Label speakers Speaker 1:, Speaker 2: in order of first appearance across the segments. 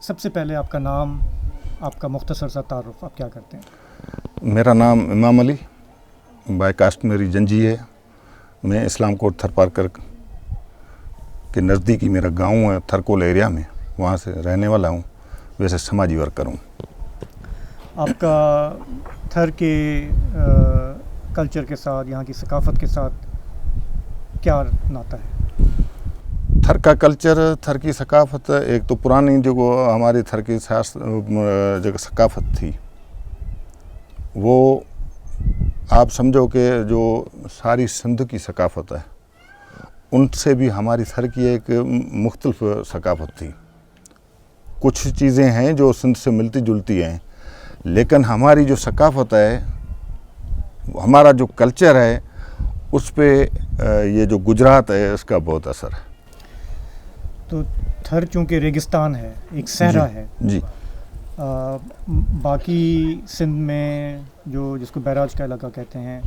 Speaker 1: सबसे पहले आपका नाम, आपका मुख्तसर सा तारुफ, आप क्या करते हैं?
Speaker 2: मेरा नाम इमाम अली, बाय कास्ट मेरी जंजी है। मैं इस्लाम कोट थरपारकर के नज़दीकी मेरा गांव है थरकोल एरिया में, वहाँ से रहने वाला हूँ। वैसे समाजी वर्कर हूँ।
Speaker 1: आपका थर के कल्चर के साथ, यहाँ की सकाफ़त के साथ क्या नाता है?
Speaker 2: थर का कल्चर, थर की सकाफ़त, एक तो पुरानी जो हमारी थर की जो सकाफ़त थी, वो आप समझो कि जो सारी सिंध की सकाफ़त है उनसे भी हमारी थर की एक मुख्तलिफ सकाफ़त थी। कुछ चीज़ें हैं जो सिंध से मिलती जुलती हैं, लेकिन हमारी जो सकाफ़त है, हमारा जो कल्चर है, उस पे ये जो गुजरात है इसका बहुत असर है।
Speaker 1: तो थर चूँकि रेगिस्तान है, एक सहरा है
Speaker 2: जी।
Speaker 1: बाकी सिंध में जो जिसको बैराज का इलाका कहते हैं,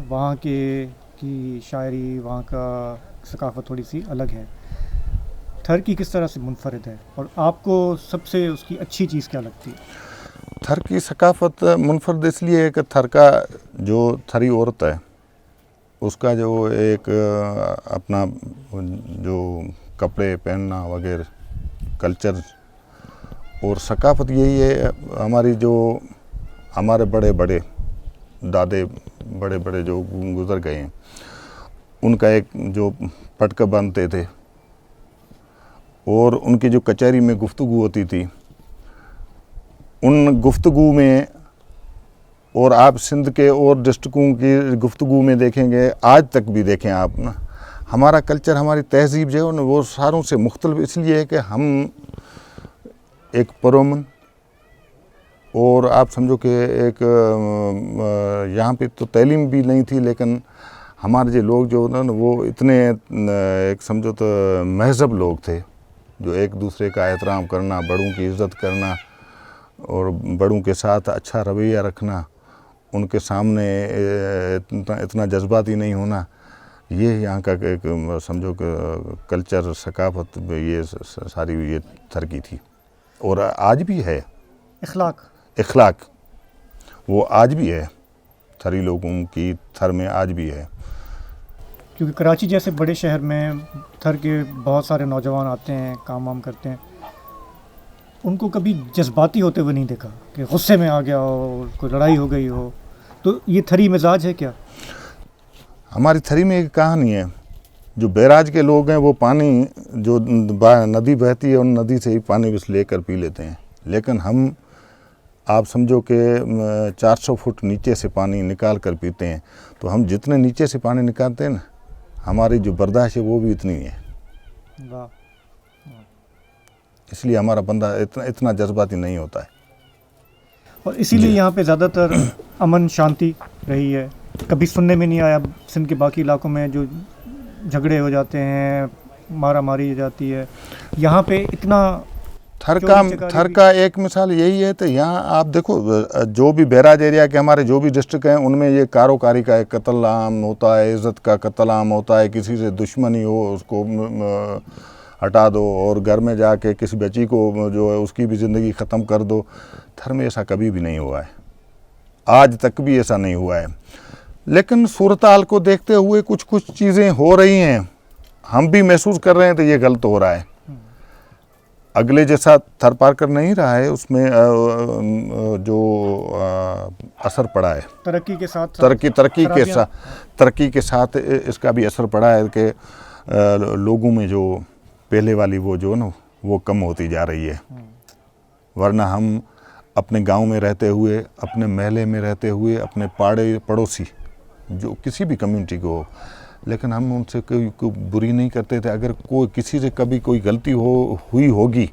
Speaker 1: वहाँ की शायरी, वहाँ का सकाफ़त थोड़ी सी अलग है। थर की किस तरह से मुनफरद है और आपको सबसे उसकी अच्छी चीज़ क्या लगती है?
Speaker 2: थर की सकाफ़त मुनफरद इसलिए है कि थर का जो थरी औरत है उसका जो एक अपना जो कपड़े पहनना वगैरह कल्चर और सकाफ़त यही है। हमारी जो हमारे बड़े बड़े दादे बड़े बड़े जो गुज़र गए हैं, उनका एक जो पटका बांधते थे और उनकी जो कचहरी में गुफ्तगू होती थी, उन गुफ्तगू में, और आप सिंध के और डिस्ट्रिक्टों की गुफ्तगू में देखेंगे, आज तक भी देखें आप ना, हमारा कल्चर, हमारी तहज़ीब जो है वो सारों से मुख्तलिफ इसलिए है कि हम एक पुरअमन, और आप समझो कि एक यहाँ पे तो तालीम भी नहीं थी, लेकिन हमारे जो लोग जो ना वो इतने एक समझो तो महज़ब लोग थे, जो एक दूसरे का एहतराम करना, बड़ों की इज़्ज़त करना और बड़ों के साथ अच्छा रवैया रखना, उनके सामने इतना जज्बाती नहीं होना, ये यहाँ का एक समझो कि कल्चर सकाफ़त, ये सारी ये थर की थी और आज भी है। इखलाक वो आज भी है, थरी लोगों की थर में आज भी है।
Speaker 1: क्योंकि कराची जैसे बड़े शहर में थर के बहुत सारे नौजवान आते हैं, काम वाम करते हैं, उनको कभी जज्बाती होते हुए नहीं देखा कि गुस्से में आ गया हो, कोई लड़ाई हो गई हो। तो ये थरी मिजाज है क्या?
Speaker 2: हमारी थरी में एक कहानी है, जो बैराज के लोग हैं वो पानी जो नदी बहती है उन नदी से ही पानी बस लेकर पी लेते हैं, लेकिन हम आप समझो कि 400 फुट नीचे से पानी निकाल कर पीते हैं। तो हम जितने नीचे से पानी निकालते हैं ना, हमारी जो बर्दाश्त है वो भी इतनी है।
Speaker 1: वाह।
Speaker 2: इसलिए हमारा बंदा इतना जज्बाती नहीं होता है
Speaker 1: और इसीलिए यहाँ पे ज़्यादातर अमन शांति रही है। कभी सुनने में नहीं आया सिंध के बाकी इलाकों में जो झगड़े हो जाते हैं, मारा मारी हो जाती है, यहाँ पे इतना।
Speaker 2: थर का एक मिसाल यही है। तो यहाँ आप देखो, जो भी बैराज एरिया के हमारे जो भी डिस्ट्रिक्ट हैं उनमें ये कारोकारी का एक कत्ल आम होता है, इज़्ज़त का कत्ल आम होता है, किसी से दुश्मनी हो उसको हटा दो और घर में जाके किसी बच्ची को जो है उसकी भी ज़िंदगी ख़त्म कर दो। थर में ऐसा कभी भी नहीं हुआ है, आज तक भी ऐसा नहीं हुआ है। लेकिन सूरत हाल को देखते हुए कुछ कुछ चीज़ें हो रही हैं, हम भी महसूस कर रहे हैं तो ये गलत हो रहा है। अगले जैसा थरपारकर नहीं रहा है, उसमें जो असर पड़ा है तरक्की के साथ इसका भी असर पड़ा है कि लोगों में जो पहले वाली वो जो ना वो कम होती जा रही है। वरना हम अपने गांव में रहते हुए, अपने महल्ले में रहते हुए, अपने पड़ोसी जो किसी भी कम्युनिटी को हो, लेकिन हम उनसे कोई बुरी नहीं करते थे। अगर कोई किसी से कभी कोई गलती हुई होगी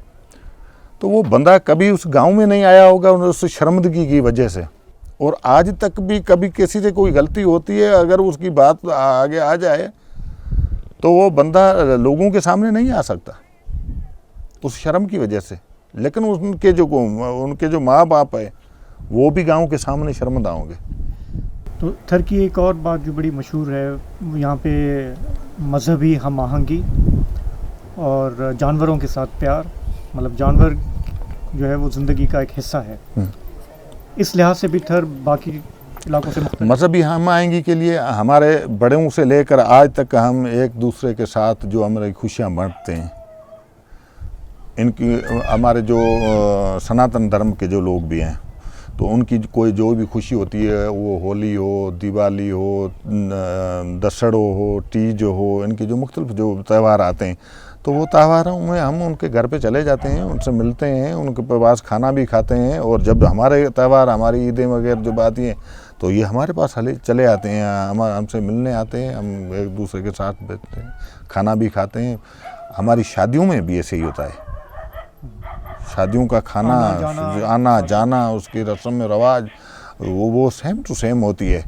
Speaker 2: तो वो बंदा कभी उस गांव में नहीं आया होगा उस शर्मिंदगी की वजह से। और आज तक भी कभी किसी से कोई गलती होती है, अगर उसकी बात आगे आ जाए तो वो बंदा लोगों के सामने नहीं आ सकता उस शर्म की वजह से। लेकिन उनके जो माँ बाप है वो भी गांव के सामने शर्मिंदा होंगे।
Speaker 1: तो थर की एक और बात जो बड़ी मशहूर है, यहाँ पे मजहबी हम आहंगी और जानवरों के साथ प्यार, मतलब जानवर जो है वो ज़िंदगी का एक हिस्सा है। इस लिहाज से भी थर बाकी इलाकों से मुख्तलिफ।
Speaker 2: मजहबी हम आएंगी के लिए हमारे बड़ों से लेकर आज तक हम एक दूसरे के साथ जो हमारी खुशियाँ बांटते हैं, इनकी हमारे जो सनातन धर्म के जो लोग भी हैं, तो उनकी कोई जो भी खुशी होती है, वो होली हो, दिवाली हो, दशहरा हो, तीज हो, इनके जो मुख्तलिफ जो त्यौहार आते हैं, तो वो त्योहारों में हम उनके घर पे चले जाते हैं, उनसे मिलते हैं, उनके पास खाना भी खाते हैं। और जब हमारे त्यौहार, हमारी ईदें वगैरह जब आती हैं, तो ये हमारे पास चले आते हैं, हमसे मिलने आते हैं, हम एक दूसरे के साथ बैठते हैं, खाना भी खाते हैं। हमारी शादियों में भी ऐसे ही होता है, शादियों का खाना, आना जाना, उसकी रस्म रवाज वो सेम टू सेम होती है।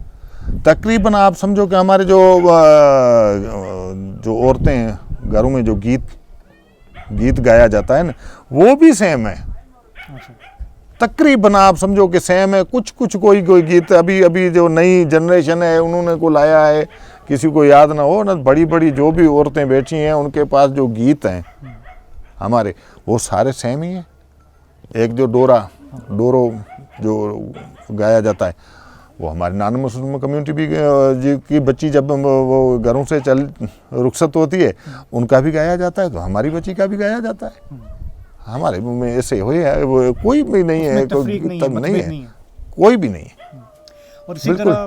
Speaker 2: तकरीबन आप समझो कि हमारे जो औरतें हैं, घरों में जो गीत गाया जाता है ना, वो भी सेम है। तकरीबन आप समझो कि सेम है। कुछ कोई गीत अभी जो नई जनरेशन है उन्होंने को लाया है, किसी को याद ना हो ना, बड़ी जो भी औरतें बैठी हैं उनके पास जो गीत हैं हमारे, वो सारे सेम ही हैं। एक जो डोरो जो गाया जाता है, वो हमारी नॉन मुस्लिम कम्युनिटी भी की बच्ची जब वो घरों से रुखसत होती है, उनका भी गाया जाता है, तो हमारी बच्ची का भी गाया जाता है। हमारे में ऐसे हुए है, वो कोई भी नहीं है, कोई नहीं है, कोई भी नहीं है।
Speaker 1: और इसी तरह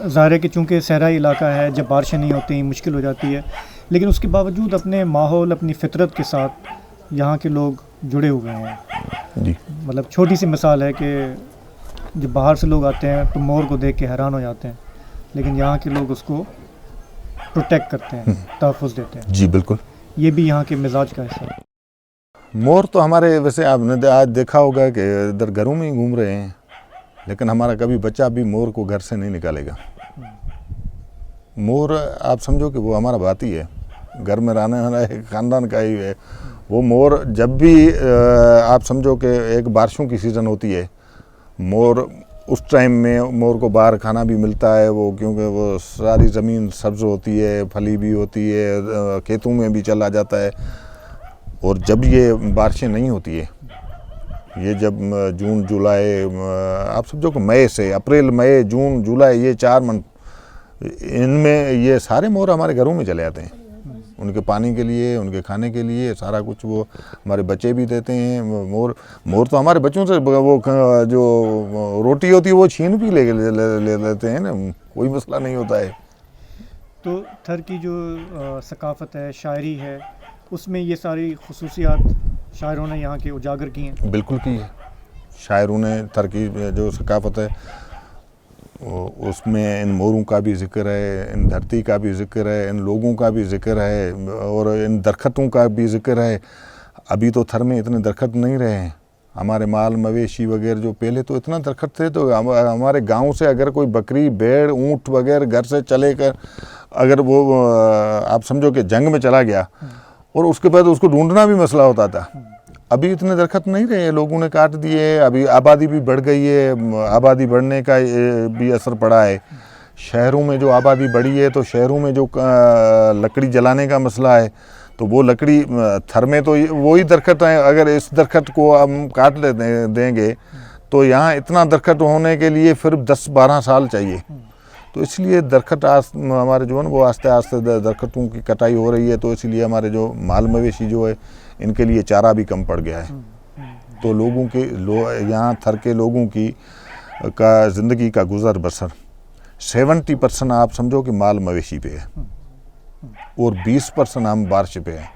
Speaker 1: ज़ाहिर है कि चूँकि सहराई इलाका है, जब बारिशें नहीं होती मुश्किल हो जाती है, लेकिन उसके बावजूद अपने माहौल, अपनी फितरत के साथ यहाँ के लोग जुड़े हुए हैं
Speaker 2: जी।
Speaker 1: मतलब छोटी सी मिसाल है कि जब बाहर से लोग आते हैं तो मोर को देख के हैरान हो जाते हैं, लेकिन यहाँ के लोग उसको प्रोटेक्ट करते हैं, तहफ़्फ़ुज़ देते हैं।
Speaker 2: जी बिल्कुल,
Speaker 1: ये भी यहाँ के मिजाज का हिस्सा है।
Speaker 2: मोर तो हमारे, वैसे आपने आज देखा होगा कि इधर घरों में ही घूम रहे हैं, लेकिन हमारा कभी बच्चा भी मोर को घर से नहीं निकालेगा। मोर आप समझो कि वो हमारा भाती है, घर में रहने वाला एक ख़ानदान का ही है। वो मोर जब भी आप समझो कि एक बारिशों की सीज़न होती है, मोर उस टाइम में मोर को बाहर खाना भी मिलता है, वो क्योंकि वो सारी ज़मीन सब्ज़ होती है, फली भी होती है, खेतों में भी चला जाता है। और जब ये बारिशें नहीं होती है, ये जब जून जुलाई, आप समझो कि मई से अप्रैल, मई, जून, जुलाई, ये 4 मंथ, इनमें ये सारे मोर हमारे घरों में चले आते हैं, उनके पानी के लिए, उनके खाने के लिए, सारा कुछ वो हमारे बच्चे भी देते हैं। मोर तो हमारे बच्चों से वो जो रोटी होती है वो छीन भी ले लेते हैं ना, कोई मसला नहीं होता है।
Speaker 1: तो थर की जो सकाफ़त है, शायरी है, उसमें ये सारी खुसूसियात शायरों ने यहाँ के उजागर की हैं।
Speaker 2: बिल्कुल की है, शायरों ने थर की जो सकाफ़त है उसमें इन मोरों का भी ज़िक्र है, इन धरती का भी ज़िक्र है, इन लोगों का भी ज़िक्र है, और इन दरख्तों का भी ज़िक्र है। अभी तो थर में इतने दरख्त नहीं रहे हैं। हमारे माल मवेशी वगैरह जो पहले तो इतना दरख्त थे, तो हमारे गांव से अगर कोई बकरी, भेड़, ऊँट वगैरह घर से चले कर अगर वो आप समझो कि जंग में चला गया, और उसके बाद उसको ढूंढना भी मसला होता था। अभी इतने दरख्त नहीं रहे, लोगों ने काट दिए। अभी आबादी भी बढ़ गई है, आबादी बढ़ने का भी असर पड़ा है। शहरों में जो आबादी बढ़ी है, तो शहरों में जो लकड़ी जलाने का मसला है, तो वो लकड़ी थर में तो वही दरख्त हैं, अगर इस दरख्त को हम काट देंगे तो यहाँ इतना दरख्त होने के लिए फिर 10-12 साल चाहिए। तो इसलिए दरख्त हमारे जो है वो आस्ते आस्ते दरख्तों की कटाई हो रही है, तो इसलिए हमारे जो माल मवेशी जो है इनके लिए चारा भी कम पड़ गया है। तो लोगों के यहाँ थर के लोगों की का ज़िंदगी का गुजर बसर 70% आप समझो कि माल मवेशी पे है, और 20% हम बारिश पे हैं।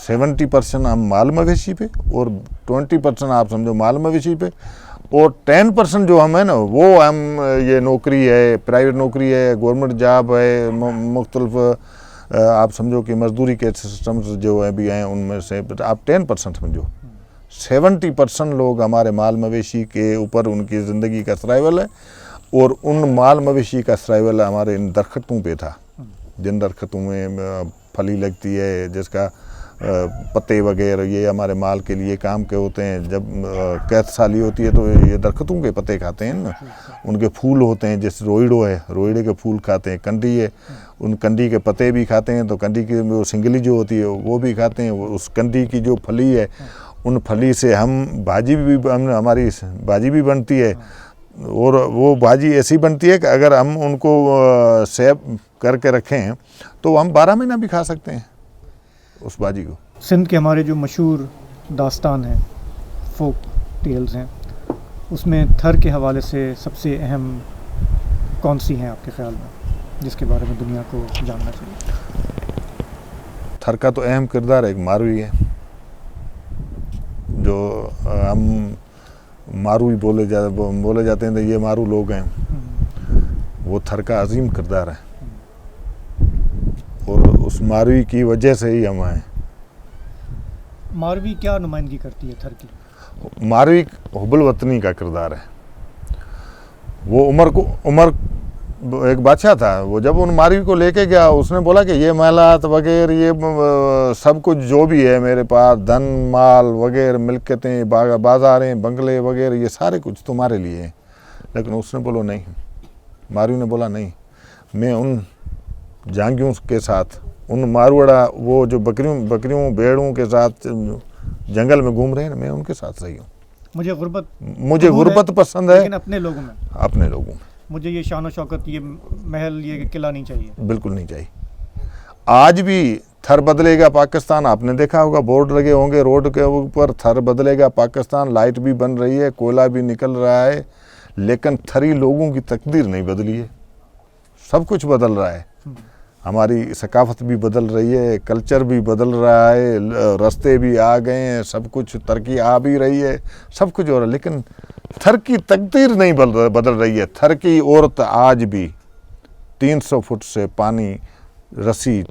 Speaker 2: 70% हम माल मवेशी पे, और 20% आप समझो माल मवेशी पे, और 10% जो हम है ना, वो हम ये नौकरी है, प्राइवेट नौकरी है, गवर्नमेंट जॉब है, मुख्तलिफ आप समझो कि मजदूरी के सिस्टम्स जो है भी हैं, उनमें से आप 10% समझो। 70% लोग हमारे माल मवेशी के ऊपर उनकी ज़िंदगी का सर्वाइवल है, और उन माल मवेशी का सर्वाइवल हमारे इन दरख्तों पे था, जिन दरख्तों में फली लगती है, जिसका पत्ते वगैरह ये हमारे माल के लिए काम के होते हैं। जब कैथ साली होती है तो ये दरख्तों के पत्ते खाते हैं ना, उनके फूल होते हैं, जैसे रोइडो है, रोइडे के फूल खाते हैं। कंडी है, उन कंडी के पत्ते भी खाते हैं। तो कंडी की वो सिंगली जो होती है वो भी खाते हैं। उस कंडी की जो फली है, उन फली से हम भाजी भी हमारी भाजी भी बनती है। और वो भाजी ऐसी बनती है कि अगर हम उनको सेव करके रखें तो हम 12 महीना भी खा सकते हैं उस भाजी को।
Speaker 1: सिंध के हमारे जो मशहूर दास्तान हैं, फोक टेल्स हैं, उसमें थर के हवाले से सबसे अहम कौन सी हैं आपके ख्याल में, जिसके बारे में दुनिया को जानना चाहिए?
Speaker 2: थर का तो अहम किरदार एक मारवी है, जो हम मारू बोले जाते हैं, तो ये मारू लोग हैं। वो थर का अजीम किरदार है और उस मारवी की वजह से ही हम आए।
Speaker 1: मारवी क्या नुमाइंदगी करती है थर की?
Speaker 2: मारवी हुबल वतनी का किरदार है। वो उमर एक बादशाह था, वो जब उन मारवी को लेके गया, उसने बोला कि ये महलात वगैरह ये सब कुछ जो भी है मेरे पास, धन माल वगैरह, मिल्कतें, बाजारें, बंगले वगैरह, ये सारे कुछ तुम्हारे लिए हैं। लेकिन उसने बोला नहीं, मारवी ने बोला नहीं, मैं उन जांगियों के साथ, उन मारवाड़ा वो जो बकरियों भेड़ों के साथ जंगल में घूम रहे हैं, मैं उनके साथ सही हूँ।
Speaker 1: मुझे
Speaker 2: गुर्बत पसंद है,
Speaker 1: लेकिन अपने लोगों में मुझे ये शान और शौकत, ये महल, ये किला नहीं चाहिए,
Speaker 2: बिल्कुल नहीं चाहिए। आज भी थर बदलेगा पाकिस्तान, आपने देखा होगा, बोर्ड लगे होंगे रोड के ऊपर, थर बदलेगा पाकिस्तान, लाइट भी बन रही है, कोयला भी निकल रहा है, लेकिन थरी लोगों की तकदीर नहीं बदली है। सब कुछ बदल रहा है, हमारी सकाफत भी बदल रही है, कल्चर भी बदल रहा है, रास्ते भी आ गए हैं, सब कुछ तरक्की आ भी रही है, सब कुछ हो रहा है, लेकिन थर की तकदीर नहीं बदल रही है। थर की औरत आज भी 300 फुट से पानी रस्सी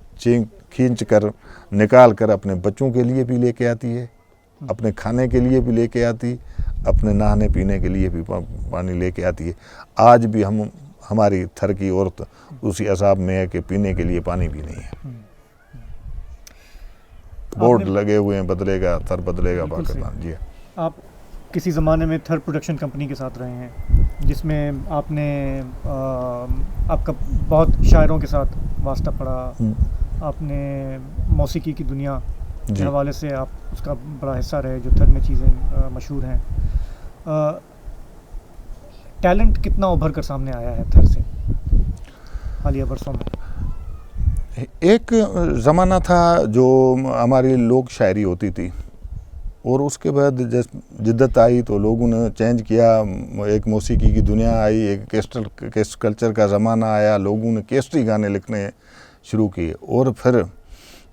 Speaker 2: खींच कर निकाल कर अपने बच्चों के लिए भी लेके आती है, अपने खाने के लिए भी लेके आती, अपने नहाने पीने के लिए भी पानी लेके आती है। आज भी हमारी थर की औरत उसी असाब में है कि पीने के लिए पानी भी नहीं है। बोर्ड लगे हुए हैं, बदलेगा थर बदलेगा पाकिस्तान। जी
Speaker 1: आप किसी ज़माने में थर प्रोडक्शन कंपनी के साथ रहे हैं, जिसमें आपने आपका बहुत शायरों के साथ वास्ता पड़ा, आपने मौसीकी की दुनिया के हवाले से आप उसका बड़ा हिस्सा रहे, जो थर में चीज़ें मशहूर हैं। टैलेंट कितना उभर कर सामने आया है थर से हालिया बरसों में?
Speaker 2: एक ज़माना था जो हमारी लोक शायरी होती थी, और उसके बाद जिद्दत आई तो लोगों ने चेंज किया, एक मौसीकी की दुनिया आई, एक केस्ट कल्चर का ज़माना आया, लोगों ने केस्ट्री गाने लिखने शुरू किए। और फिर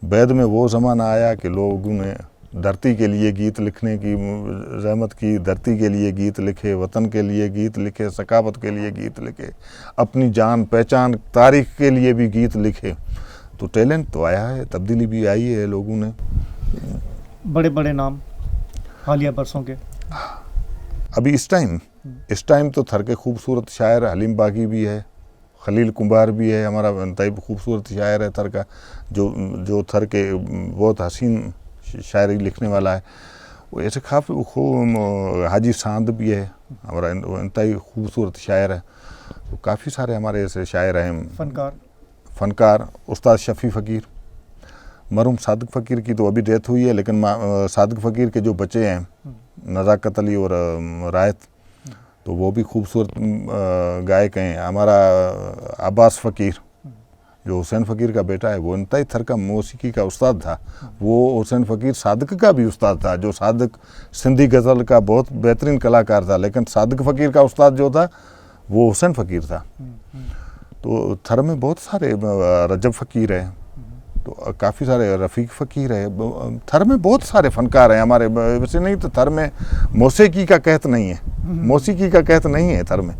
Speaker 2: बाद में वो ज़माना आया कि लोगों ने धरती के लिए गीत लिखने की रहमत की, धरती के लिए गीत लिखे, वतन के लिए गीत लिखे, सकाफत के लिए गीत लिखे, अपनी जान पहचान तारीख के लिए भी गीत लिखे। तो टैलेंट तो आया है, तब्दीली भी आई है लोगों ने।
Speaker 1: बड़े बड़े नाम हालिया बरसों के
Speaker 2: अभी इस टाइम तो थर के खूबसूरत शायर हलीम बागी भी है, खलील कुंभार भी है, हमारा इंतहाई खूबसूरत शायर है थर का, जो थर के बहुत हसीन शायरी लिखने वाला है। वो ऐसे काफ़ी खूब, हाजी सांद भी है हमारा इंतहाई खूबसूरत शायर है। तो काफ़ी सारे हमारे ऐसे शायर हैं। फ़नकार उस्ताद शफ़ी फ़कीर, मरहूम सादिक फ़कीर की तो अभी डेथ हुई है, लेकिन सादिक फ़कीर के जो बच्चे हैं नज़ाकत अली और रायत, तो वो भी खूबसूरत गायक हैं। हमारा अब्बास फ़कीर जो हुसैन फ़कीर का बेटा है, वो इंतहाई थर का मौसीकी का उस्ताद था। वो हुसैन फ़कीर सादिक का भी उस्ताद था, जो सादिक सिंधी गज़ल का बहुत बेहतरीन कलाकार था, लेकिन सादिक फ़कीर का उस्ताद जो था वो हुसैन फ़कीर था। तो थर में बहुत सारे, रजब फ़कीर है, तो काफ़ी सारे, रफ़ीक फ़कीर है, थर में बहुत सारे फ़नकार हैं हमारे। वैसे नहीं तो थर में मौसीकी का कहत नहीं है, मौसीकी का कहत नहीं है थर में,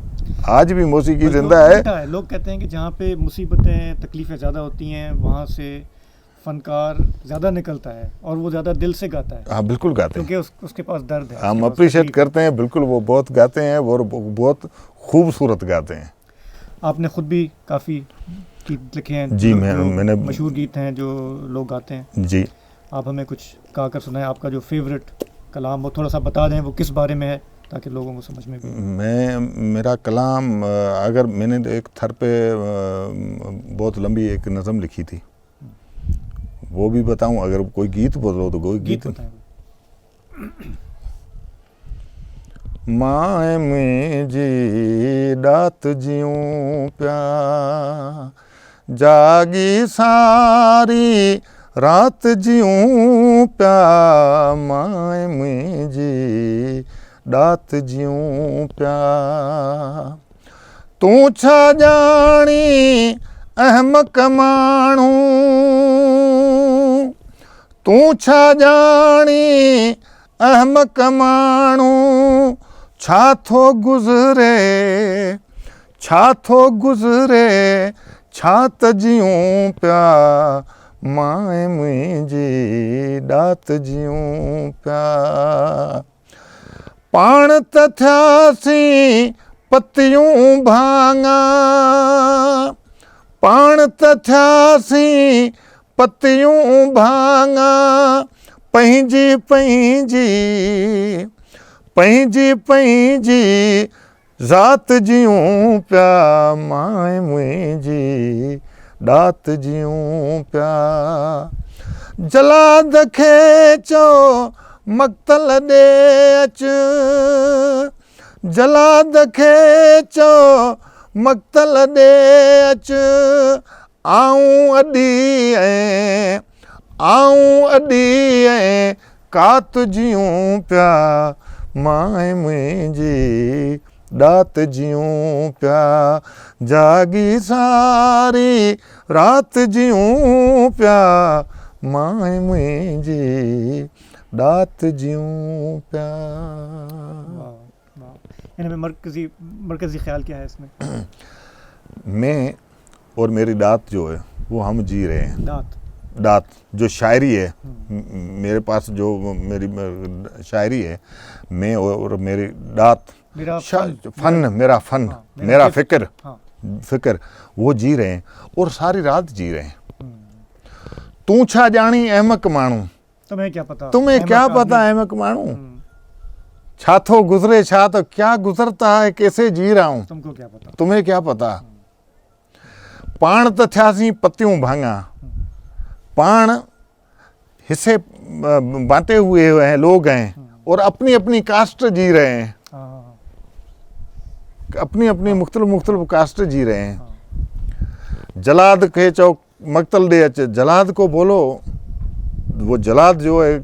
Speaker 2: आज भी मौसीकी जिंदा है।
Speaker 1: लोग कहते हैं कि जहाँ पे मुसीबतें तकलीफ़ें ज़्यादा होती हैं वहाँ से फ़नकार ज़्यादा निकलता है और वो ज़्यादा दिल से गाता है।
Speaker 2: हाँ बिल्कुल गाते हैं,
Speaker 1: क्योंकि उसके पास दर्द है।
Speaker 2: हम अप्रिशिएट करते हैं, बिल्कुल वो बहुत गाते हैं और बहुत खूबसूरत गाते हैं।
Speaker 1: आपने ख़ुद भी काफ़ी गीत लिखे हैं?
Speaker 2: जी, मैंने
Speaker 1: मशहूर गीत हैं जो लोग गाते हैं।
Speaker 2: जी,
Speaker 1: आप हमें कुछ गा कर सुनाएं, आपका जो फेवरेट कलाम वो थोड़ा सा बता दें, वो किस बारे में है, ताकि लोगों को समझ में भी।
Speaker 2: मेरा कलाम, अगर मैंने एक थर पे बहुत लंबी एक नज़म लिखी थी, वो भी बताऊं? अगर कोई गीत बोलो तो कोई गीत
Speaker 1: बताएं।
Speaker 2: माए में जी डात जियूं प्या, जागी सारी रात जियूं प्या, माए में जी डात जियूं प्या, तू छा जानी अहमक माण्हू, तू छा जानी अहमक माण्हू, छा थो गुज़रे, छा थो गुज़रे, छा त जियूं पिया, माए मुंहिंजी डात जियूं पिया, पाण त थियासीं पतियूं भाङा, पाण त थियासीं पतियूं भाङा, पंहिंजी पंहिंजी पंहिंजी पंहिंजी ज़ात जियूं पिया, माए मुंहिंजी डात जियूं पिया, जलाद खे चओ मक़्तल ॾे अचु, जलाद खे चओ मक़्तल ॾे अचु, आऊं अॾी ऐं आऊं अॾी ऐं कात जियूं पिया, माए मुंहिंजी डात जियूं पिया, जागी सारी रात जियूं पिया, माए मुंहिंजी डात जियूं पिया।
Speaker 1: इनमें मरकज़ी ख्याल क्या है इसमें?
Speaker 2: मैं और मेरी डात जो है वो हम जी रहे हैं।
Speaker 1: डात
Speaker 2: जो शायरी है, मेरे पास जो मेरी शायरी है, मैं और मेरी डात,
Speaker 1: मेरा
Speaker 2: फन, मेरा फन, मेरा फिक्र, फिक्र वो जी रहे हैं और सारी रात जी रहे हैं। तू छा जानी अहमक माण्हू,
Speaker 1: तुम्हें क्या पता,
Speaker 2: तुम्हें क्या पता अहमक माण्हू, छा थो गुजरे, छा तो क्या गुजरता है, कैसे जी रहा हूँ,
Speaker 1: तुमको क्या पता,
Speaker 2: तुम्हें क्या पता, पाण त थियासीं पतियूं भाङा, पाण हिस्से बांटे हुए हैं लोग हैं और अपनी अपनी कास्ट जी रहे हैं, अपनी अपनी मुख्तलिफ कास्ट जी रहे हैं। जलाद के चौक मक़्तल दे अच, जलाद को बोलो, वो जलाद जो है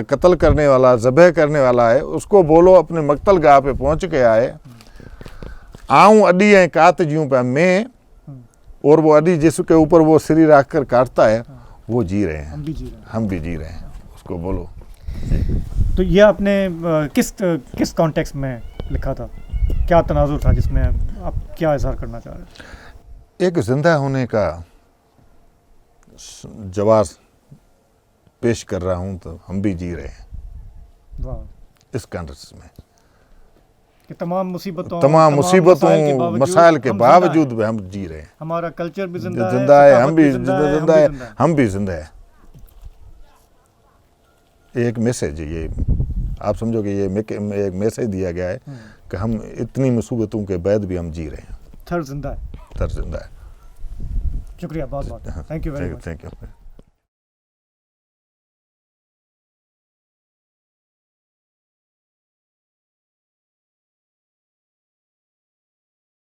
Speaker 2: कत्ल करने वाला, ज़बह करने वाला है, उसको बोलो अपने मक़्तल गाह पे पहुंच के आए। आऊं अडी ऐं कात जियूं पिया, मैं और वो अडी जिसके ऊपर वो सिरी रख कर काटता है, वो जी रहे हैं, हम भी जी रहे हैं, उसको बोलो।
Speaker 1: तो ये आपने किस कॉन्टेक्स्ट में लिखा था, क्या तनाजुर था जिसमें आप क्या इज़हार करना चाह रहे हैं?
Speaker 2: एक जिंदा होने का जवाब पेश कर रहा हूँ, तो हम भी जी रहे हैं इस कॉन्टेक्स्ट में,
Speaker 1: कि तमाम मुसीबतों
Speaker 2: मसाइल के बावजूद भी हम जी रहे हैं,
Speaker 1: हमारा कल्चर भी
Speaker 2: जिंदा है, हम भी जिंदा है, हम भी जिंदा है। एक मैसेज, ये आप समझो कि ये एक मैसेज दिया गया है कि हम इतनी मुसीबतों के बाद भी हम जी रहे हैं,
Speaker 1: थर जिंदा है,
Speaker 2: थर जिंदा है।
Speaker 1: शुक्रिया बहुत बहुत, thank you very much.
Speaker 2: Thank you.